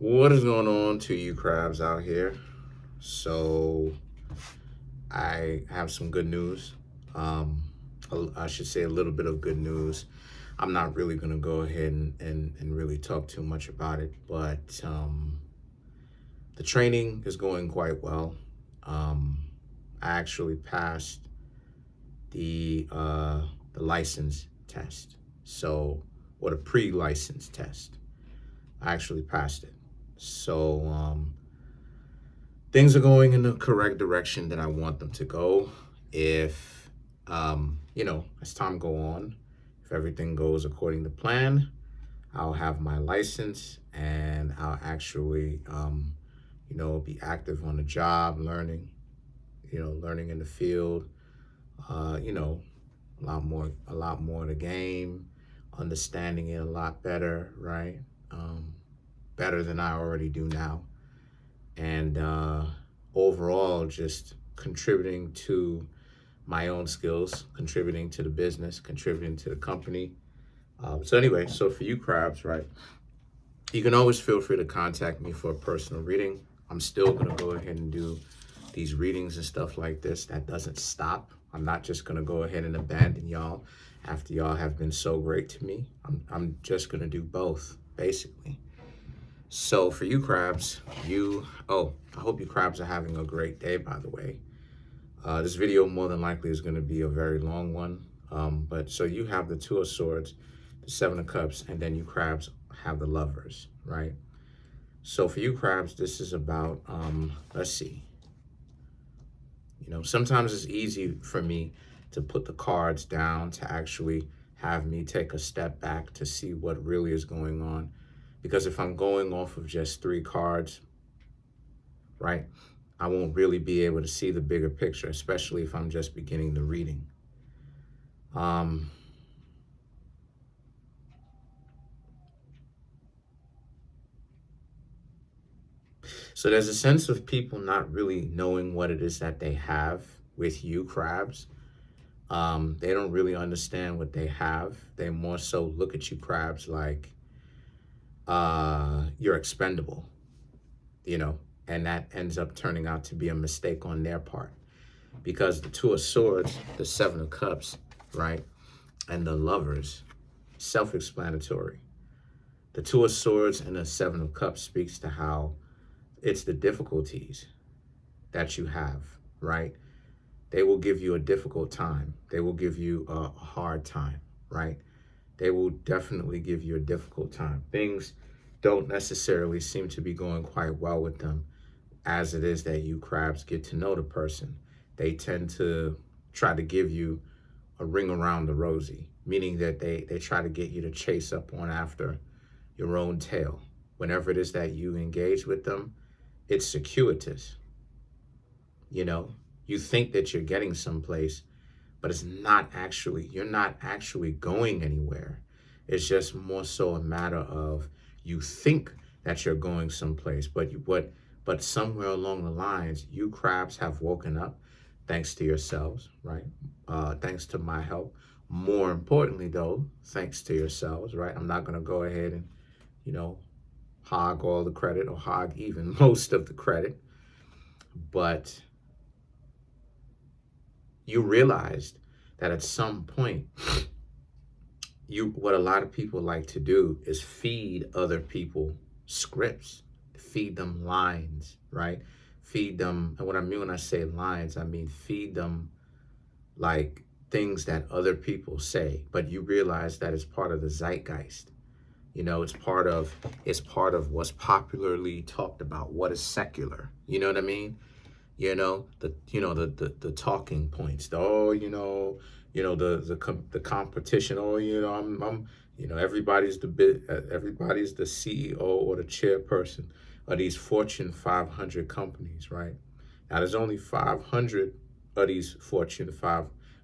What is going on to you crabs out here? So I have some good news. Um, I should say a little bit of good news. I'm not really going to go ahead and really talk too much about it, but the training is going quite well. Um, I actually passed the license test, so or the pre-license test. I actually passed it. So things are going in the correct direction that I want them to go. If as time go on, if everything goes according to plan, I'll have my license and I'll actually be active on the job, learning in the field, uh, you know, a lot more of the game, understanding it a lot better, right? Um, Better than I already do now. And overall, just contributing to my own skills, contributing to the business, contributing to the company. So anyway, so for you crabs, right? You can always feel free to contact me for a personal reading. I'm still gonna go ahead and do these readings and stuff like this. That doesn't stop. I'm not just gonna go ahead and abandon y'all after y'all have been so great to me. I'm just gonna do both, basically. So for you crabs, I hope you crabs are having a great day, by the way. This video more than likely is going to be a very long one. But so you have the Two of Swords, the Seven of Cups, and then you crabs have the Lovers, right? So for you crabs, this is about, let's see. Sometimes it's easy for me to put the cards down to actually have me take a step back to see what really is going on. Because if I'm going off of just three cards, right, I won't really be able to see the bigger picture, especially if I'm just beginning the reading. Um, so there's a sense of people not really knowing what it is that they have with you, crabs. They don't really understand what they have. They more so look at you, crabs, like you're expendable, you know, and that ends up turning out to be a mistake on their part. Because the Two of Swords, the Seven of Cups, right, and the Lovers, self-explanatory. The Two of Swords and the Seven of Cups speaks to how it's the difficulties that you have, right? They will give you a difficult time. They will give you a hard time, right? They will definitely give you a difficult time. Things don't necessarily seem to be going quite well with them as it is that you crabs get to know the person. They tend to try to give you a ring around the rosy, meaning that they try to get you to chase up on after your own tail. Whenever it is that you engage with them, it's circuitous. You know, you think that you're getting someplace, but you're not actually going anywhere. It's just more so a matter of you think that you're going someplace, but somewhere along the lines, you crabs have woken up, thanks to yourselves, right? Thanks to my help. More importantly, though, thanks to yourselves, right? I'm not going to go ahead and, you know, hog all the credit or hog even most of the credit, but you realized that at some point, what a lot of people like to do is feed other people scripts, feed them lines, right? Feed them, and what I mean when I say lines, I mean feed them like things that other people say, but you realize that it's part of the zeitgeist. It's part of what's popularly talked about, what is secular. You know what I mean? The talking points, the competition. Everybody's the CEO or the chairperson of these Fortune 500 companies, right? Now there's only 500 of these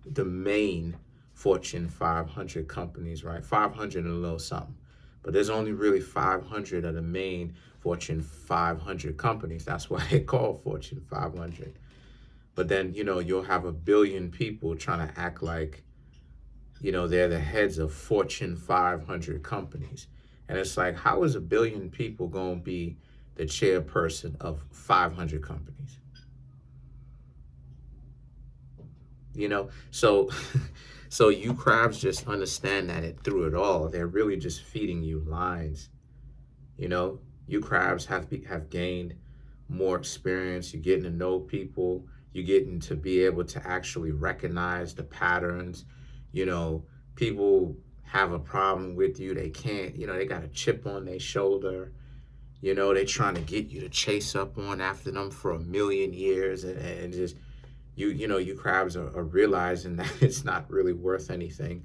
the main Fortune 500 companies, right? 500 and a little something. But there's only really 500 of the main Fortune 500 companies. That's why they call Fortune 500. But then, you'll have a billion people trying to act like, they're the heads of Fortune 500 companies. And it's like, how is a billion people going to be the chairperson of 500 companies. You know, so so you crabs just understand that through it all, they're really just feeding you lines. You know, you crabs have gained more experience. You're getting to know people. You're getting to be able to actually recognize the patterns. You know, people have a problem with you. They can't, you know, they got a chip on their shoulder. You know, they're trying to get you to chase up on after them for a million years, and just you know, you crabs are realizing that it's not really worth anything.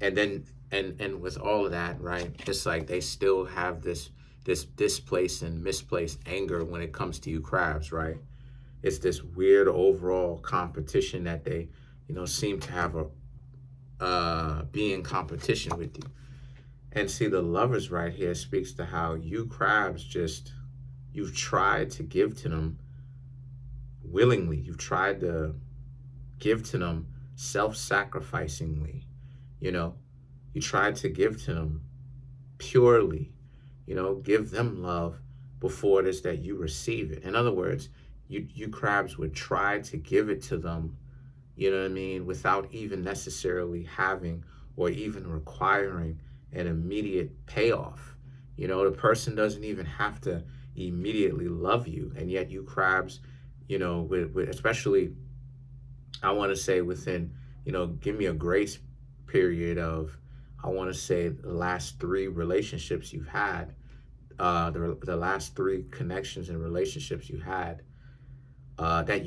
And then and with all of that, right, it's like they still have this displaced and misplaced anger when it comes to you crabs, right? It's this weird overall competition that they, you know, seem to have a be in competition with you. And see, the lovers right here speaks to how you crabs just, you've tried to give to them willingly. You've tried to give to them self-sacrificingly. You know, you tried to give to them purely. You know, give them love before it is that you receive it. In other words, you crabs would try to give it to them, you know what I mean, without even necessarily having or even requiring an immediate payoff. You know, the person doesn't even have to immediately love you, and yet you crabs, you know, with especially, I want to say within, you know, give me a grace period of, I want to say the last 3 relationships you've had, the last 3 connections and relationships you had, that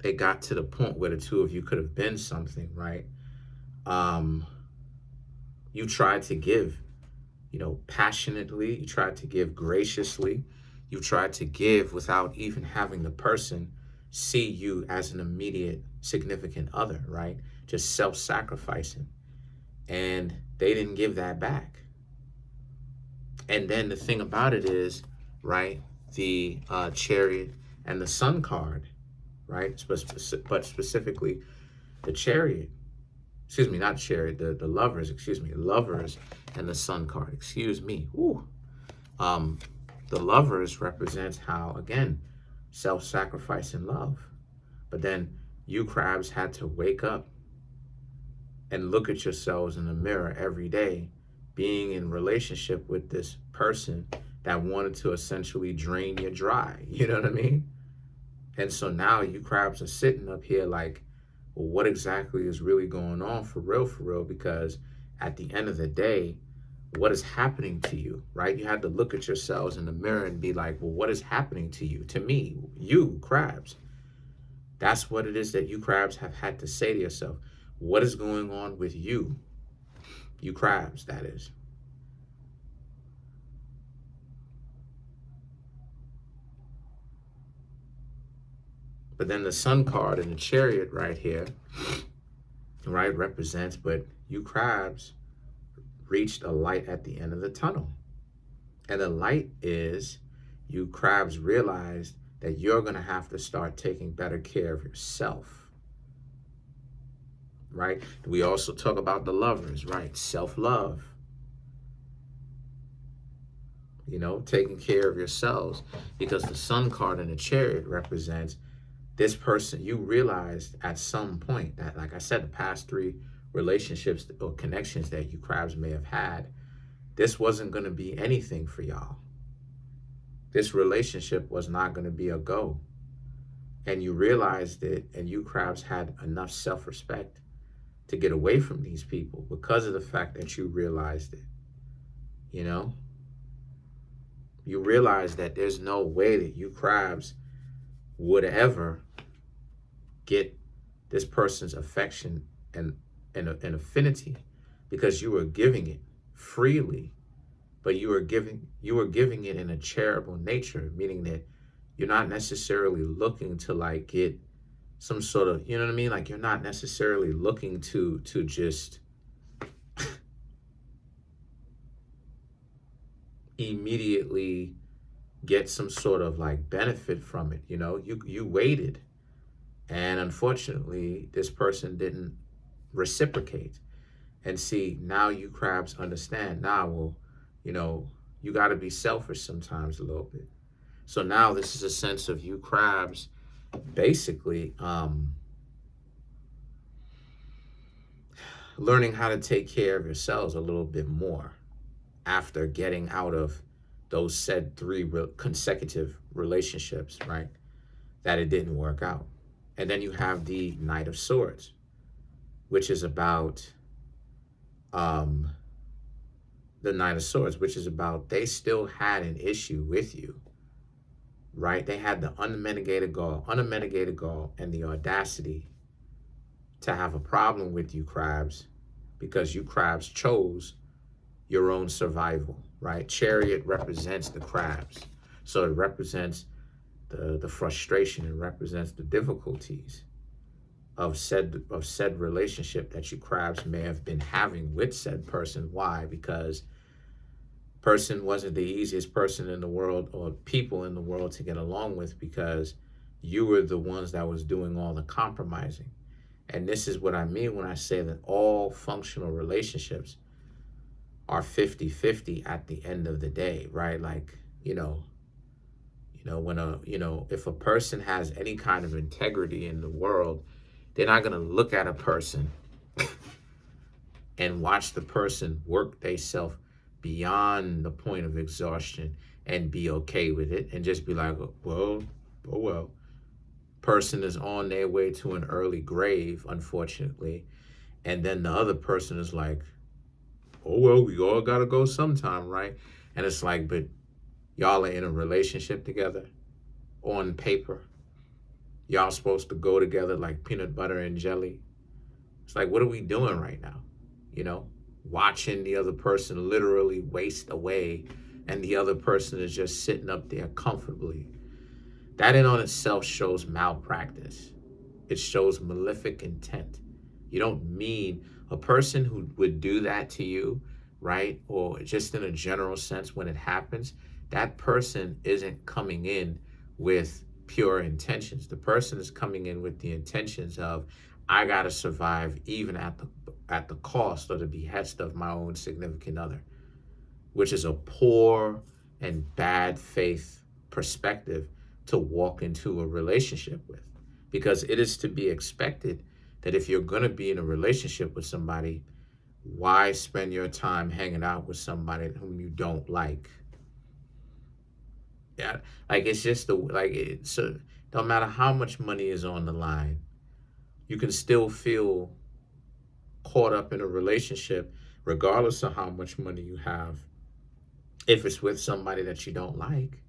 it got to the point where the two of you could have been something, right? You tried to give, you know, passionately. You tried to give graciously. You tried to give without even having the person see you as an immediate significant other, right? Just self-sacrificing. And they didn't give that back. And then the thing about it is, right, the Chariot and the Sun card, right? But specifically the Chariot, excuse me, not Chariot, the Lovers, excuse me, Lovers and the Sun card, excuse me. Ooh. The Lovers represents how, again, self-sacrifice and love. But then you crabs had to wake up and look at yourselves in the mirror every day, being in relationship with this person that wanted to essentially drain you dry. You know what I mean? And so now you crabs are sitting up here like, well, what exactly is really going on for real? Because at the end of the day, what is happening to you, right? You had to look at yourselves in the mirror and be like, well, what is happening to you? To me, you crabs. That's what it is that you crabs have had to say to yourself. What is going on with you? You crabs, that is. But then the Sun card and the Chariot right here, right, represents, but you crabs reached a light at the end of the tunnel. And the light is, you crabs realized that you're going to have to start taking better care of yourself. Right? We also talk about the Lovers, right? Self-love. You know, taking care of yourselves. Because the Sun card and the Chariot represents this person. You realized at some point that, like I said, the past 3 relationships or connections that you crabs may have had, this wasn't going to be anything for y'all. This relationship was not going to be a go. And you realized it, and you crabs had enough self-respect to get away from these people because of the fact that you realized it. You know? You realize that there's no way that you crabs would ever get this person's affection and affinity, because you were giving it freely, but you were giving it in a charitable nature, meaning that you're not necessarily looking to like get some sort of, you know what I mean? Like, you're not necessarily looking to just immediately get some sort of like benefit from it. You know, you waited, and unfortunately this person didn't reciprocate. And see, now you crabs understand now, well, you know, You got to be selfish sometimes a little bit. So now this is a sense of you crabs basically learning how to take care of yourselves a little bit more after getting out of those said consecutive relationships, right? That it didn't work out. And then you have the Knight of Swords, which is about um, the Knight of Swords, which is about they still had an issue with you, right? They had the unmitigated gall, and the audacity to have a problem with you crabs because you crabs chose your own survival, right? Chariot represents the crabs. So it represents the frustration, it represents the difficulties of said relationship that you crabs may have been having with said person. Why? Because person wasn't the easiest person in the world or people in the world to get along with because you were the ones that was doing all the compromising. And this is what I mean when I say that all functional relationships are 50-50 at the end of the day, right? Like, when if a person has any kind of integrity in the world, they're not going to look at a person and watch the person work themselves beyond the point of exhaustion and be okay with it and just be like, well, oh well. Person is on their way to an early grave, unfortunately. And then the other person is like, oh well, we all gotta go sometime, right? And it's like, but y'all are in a relationship together on paper. Y'all supposed to go together like peanut butter and jelly. It's like, what are we doing right now? Watching the other person literally waste away and the other person is just sitting up there comfortably. That in on itself shows malpractice. It shows malefic intent. You don't mean a person who would do that to you, right? Or just in a general sense, when it happens, that person isn't coming in with pure intentions. The person is coming in with the intentions of, I gotta survive even at the cost or the behest of my own significant other, which is a poor and bad faith perspective to walk into a relationship with. Because it is to be expected that if you're going to be in a relationship with somebody, why spend your time hanging out with somebody whom you don't like? Yeah, like it's just don't matter how much money is on the line, you can still feel caught up in a relationship regardless of how much money you have if it's with somebody that you don't like.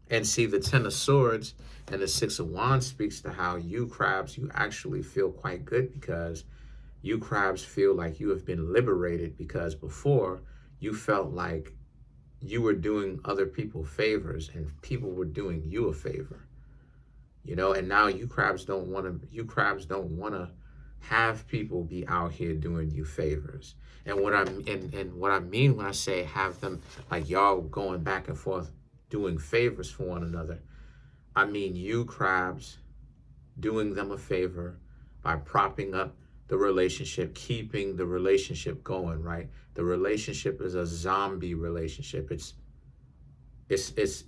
And see, the Ten of Swords and the Six of Wands speaks to how you crabs, you actually feel quite good because you crabs feel like you have been liberated, because before you felt like you were doing other people favors and people were doing you a favor. And now you crabs don't want to have people be out here doing you favors. And what I mean when I say have them, like y'all going back and forth doing favors for one another, I mean you crabs doing them a favor by propping up the relationship, keeping the relationship going, right? The relationship is a zombie relationship. It's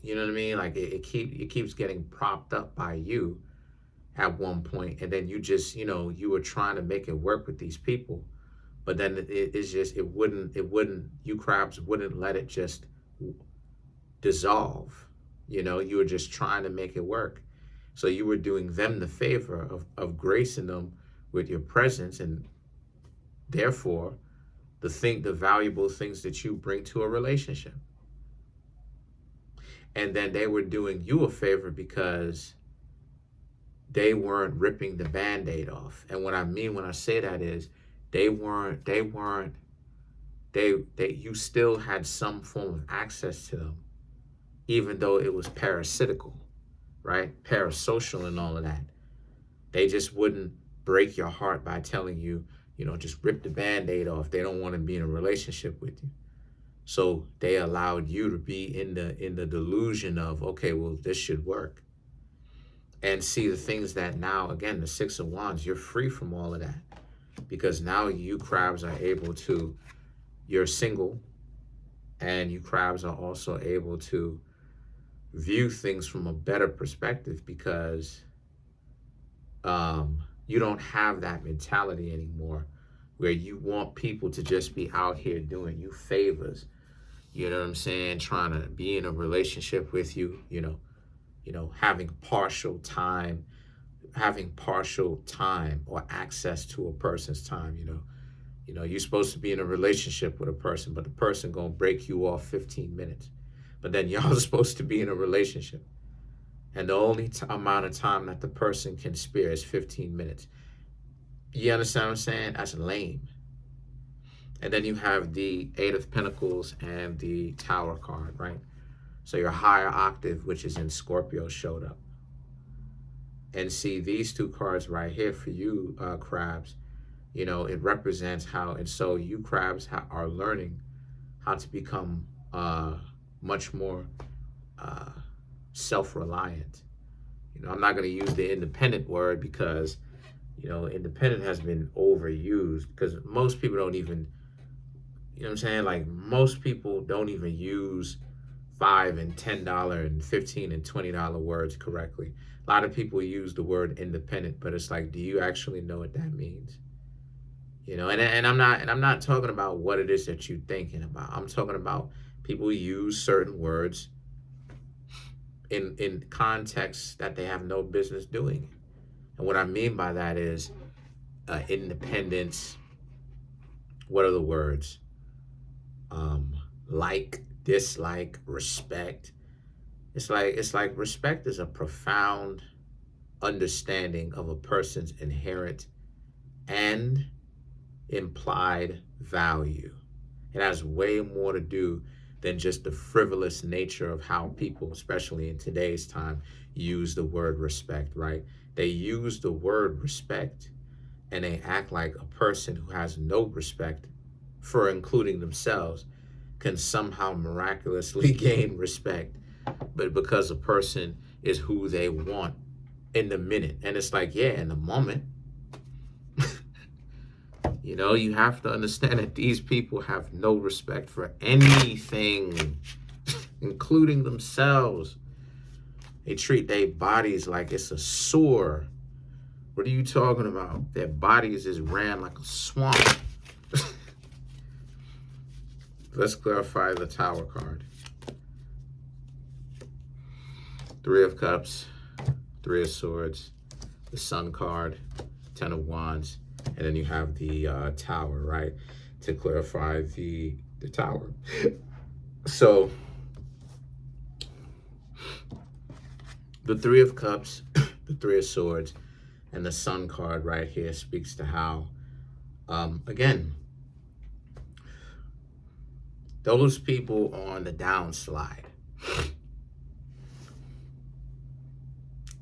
you know what I mean? Like it keeps getting propped up by you at one point, and then you just, you were trying to make it work with these people, but then it wouldn't, you crabs wouldn't let it just dissolve. You were just trying to make it work. So you were doing them the favor of gracing them with your presence, and therefore the valuable things that you bring to a relationship. And then they were doing you a favor because they weren't ripping the Band-Aid off. And what I mean when I say that is you still had some form of access to them, even though it was parasitical, right? Parasocial and all of that. They just wouldn't break your heart by telling you, just rip the Band-Aid off. They don't want to be in a relationship with you. So they allowed you to be in the delusion of, okay, well, this should work. And see the things that now, again, the Six of Wands, you're free from all of that. Because now you crabs are able to you're single, and you crabs are also able to view things from a better perspective because you don't have that mentality anymore where you want people to just be out here doing you favors. You know what I'm saying? Trying to be in a relationship with you, having partial time or access to a person's time. You're supposed to be in a relationship with a person, but the person gonna break you off 15 minutes. But then y'all are supposed to be in a relationship. And the only amount of time that the person can spare is 15 minutes. You understand what I'm saying? That's lame. And then you have the Eight of Pentacles and the Tower card, right? So your higher octave, which is in Scorpio, showed up. And see, these two cards right here for you, crabs, it represents how, and so you crabs are learning how to become much more self-reliant. I'm not going to use the independent word because, independent has been overused because most people don't even, like most people don't even use $5 and $10 and $15 and $20 words correctly. A lot of people use the word independent, but it's like, do you actually know what that means? And I'm not talking about what it is that you're thinking about. I'm talking about people use certain words in contexts that they have no business doing. And what I mean by that is independence. What are the words? Like, dislike, respect. It's like respect is a profound understanding of a person's inherent and implied value. It has way more to do than just the frivolous nature of how people, especially in today's time, use the word respect, right? They use the word respect and they act like a person who has no respect for including themselves can somehow miraculously gain respect, but because a person is who they want in the minute. And it's like, yeah, in the moment. You have to understand that these people have no respect for anything, including themselves. They treat their bodies like it's a sewer. What are you talking about? Their bodies is ran like a swamp. Let's clarify the Tower card. Three of Cups, Three of Swords, the Sun card, Ten of Wands, and then you have the Tower, right? To clarify the Tower. So the Three of Cups, the Three of Swords, and the Sun card right here speaks to how, again, those people on the downslide,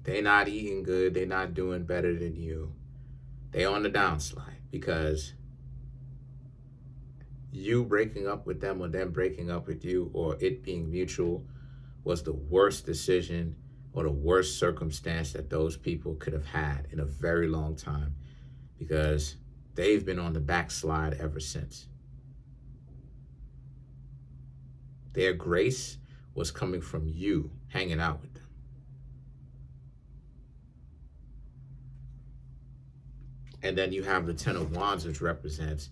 they not eating good, they not doing better than you. They on the downslide because you breaking up with them or them breaking up with you or it being mutual was the worst decision or the worst circumstance that those people could have had in a very long time because they've been on the backslide ever since. Their grace was coming from you hanging out with them. And then you have the Ten of Wands, which represents,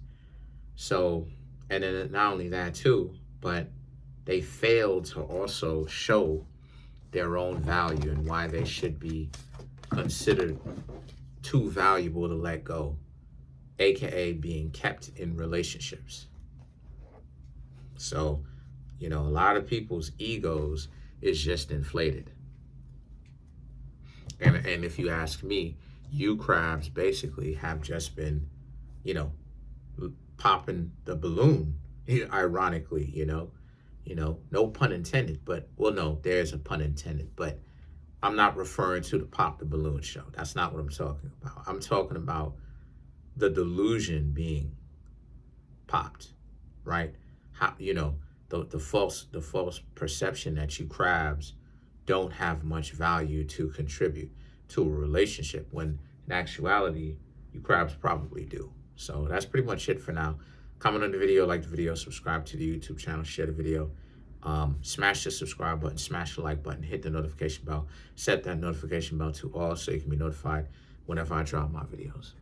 so, and then not only that too, but they failed to also show their own value and why they should be considered too valuable to let go, aka being kept in relationships. So, a lot of people's egos is just inflated. And if you ask me, you crabs basically have just been, popping the balloon, ironically, no pun intended, but, well, no, there's a pun intended, but I'm not referring to the pop the balloon show. That's not what I'm talking about. I'm talking about the delusion being popped, right? How, the false perception that you crabs don't have much value to contribute to a relationship when in actuality you crabs probably do. So that's pretty much it for now. Comment on the video, like the video, subscribe to the YouTube channel, share the video. Smash the subscribe button, smash the like button, hit the notification bell, set that notification bell to all so you can be notified whenever I drop my videos.